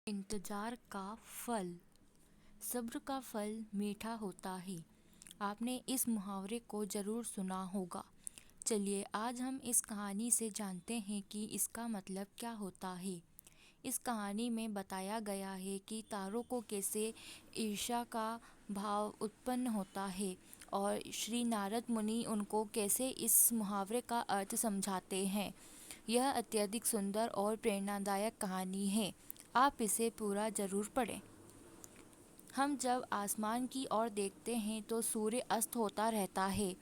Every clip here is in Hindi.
इंतजार का फल। सब्र का फल मीठा होता है। आपने इस मुहावरे को ज़रूर सुना होगा। चलिए आज हम इस कहानी से जानते हैं कि इसका मतलब क्या होता है। इस कहानी में बताया गया है कि तारों को कैसे ईर्ष्या का भाव उत्पन्न होता है और श्री नारद मुनि उनको कैसे इस मुहावरे का अर्थ समझाते हैं। यह अत्यधिक सुंदर और प्रेरणादायक कहानी है। आप इसे पूरा ज़रूर पढ़ें। हम जब आसमान की ओर देखते हैं तो सूर्य अस्त होता रहता है।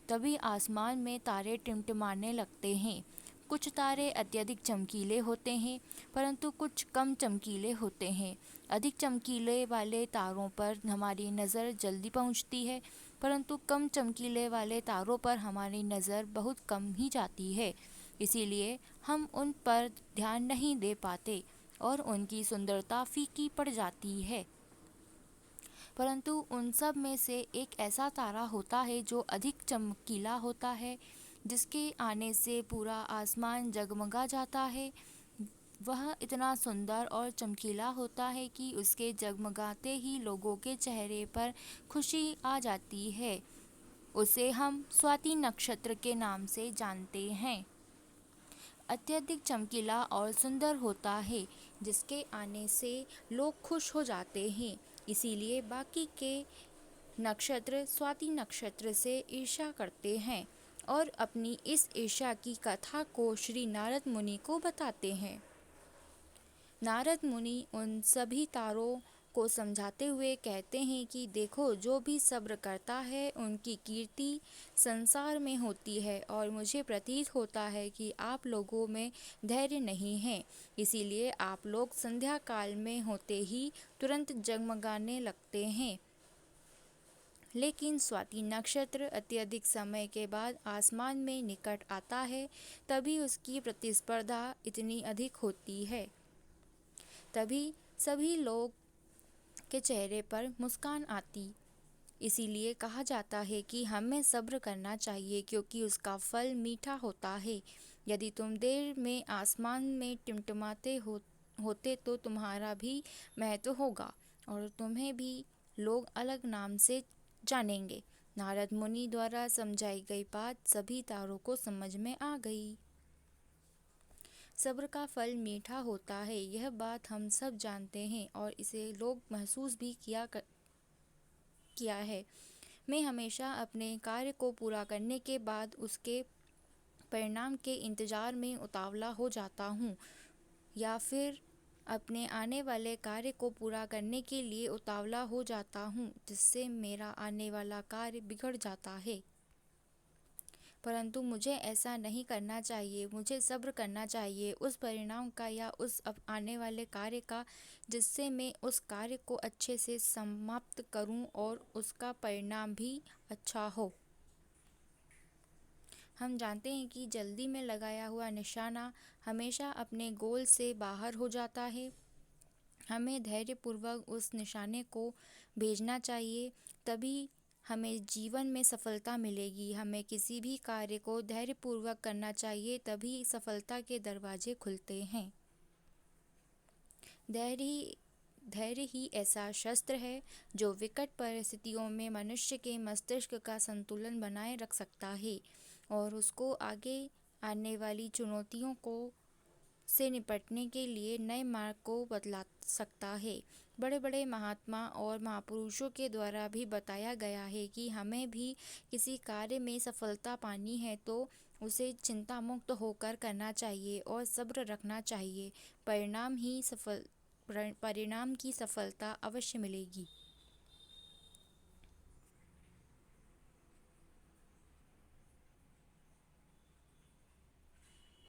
तभी आसमान में तारे टिमटिमाने लगते हैं। कुछ तारे अत्यधिक चमकीले होते हैं, परंतु कुछ कम चमकीले होते हैं। अधिक चमकीले वाले तारों पर हमारी नज़र जल्दी पहुंचती है, परंतु कम चमकीले वाले तारों पर हमारी नज़र बहुत कम ही जाती है। इसीलिए हम उन पर ध्यान नहीं दे पाते और उनकी सुंदरता फीकी पड़ जाती है। परंतु उन सब में से एक ऐसा तारा होता है जो अधिक चमकीला होता है, जिसके आने से पूरा आसमान जगमगा जाता है। वह इतना सुंदर और चमकीला होता है कि उसके जगमगाते ही लोगों के चेहरे पर खुशी आ जाती है। उसे हम स्वाति नक्षत्र के नाम से जानते हैं। अत्यधिक चमकीला और सुंदर होता है, जिसके आने से लोग खुश हो जाते हैं। इसीलिए बाकी के नक्षत्र स्वाति नक्षत्र से ईर्ष्या करते हैं और अपनी इस ईर्ष्या की कथा को श्री नारद मुनि को बताते हैं। नारद मुनि उन सभी तारों को समझाते हुए कहते हैं कि देखो, जो भी सब्र करता है उनकी कीर्ति संसार में होती है और मुझे प्रतीत होता है कि आप लोगों में धैर्य नहीं है। इसीलिए आप लोग संध्या काल में होते ही तुरंत जगमगाने लगते हैं। लेकिन स्वाति नक्षत्र अत्यधिक समय के बाद आसमान में निकट आता है, तभी उसकी प्रतिस्पर्धा इतनी अधिक होती है। तभी सभी लोग के चेहरे पर मुस्कान आती। इसीलिए कहा जाता है कि हमें सब्र करना चाहिए, क्योंकि उसका फल मीठा होता है। यदि तुम देर में आसमान में टिमटिमाते होते तो तुम्हारा भी महत्व होगा और तुम्हें भी लोग अलग नाम से जानेंगे। नारद मुनि द्वारा समझाई गई बात सभी तारों को समझ में आ गई। सब्र का फल मीठा होता है, यह बात हम सब जानते हैं और इसे लोग महसूस भी किया है। मैं हमेशा अपने कार्य को पूरा करने के बाद उसके परिणाम के इंतज़ार में उतावला हो जाता हूँ, या फिर अपने आने वाले कार्य को पूरा करने के लिए उतावला हो जाता हूँ, जिससे मेरा आने वाला कार्य बिगड़ जाता है। परंतु मुझे ऐसा नहीं करना चाहिए। मुझे सब्र करना चाहिए उस परिणाम का या उस अब आने वाले कार्य का, जिससे मैं उस कार्य को अच्छे से समाप्त करूं और उसका परिणाम भी अच्छा हो। हम जानते हैं कि जल्दी में लगाया हुआ निशाना हमेशा अपने गोल से बाहर हो जाता है। हमें धैर्यपूर्वक उस निशाने को भेजना चाहिए, तभी हमें जीवन में सफलता मिलेगी। हमें किसी भी कार्य को धैर्यपूर्वक करना चाहिए, तभी सफलता के दरवाजे खुलते हैं। धैर्य ही ऐसा शस्त्र है जो विकट परिस्थितियों में मनुष्य के मस्तिष्क का संतुलन बनाए रख सकता है और उसको आगे आने वाली चुनौतियों को से निपटने के लिए नए मार्ग को बतला सकता है। बड़े बड़े महात्मा और महापुरुषों के द्वारा भी बताया गया है कि हमें भी किसी कार्य में सफलता पानी है तो उसे चिंता मुक्त होकर करना चाहिए और सब्र रखना चाहिए। परिणाम की सफलता अवश्य मिलेगी।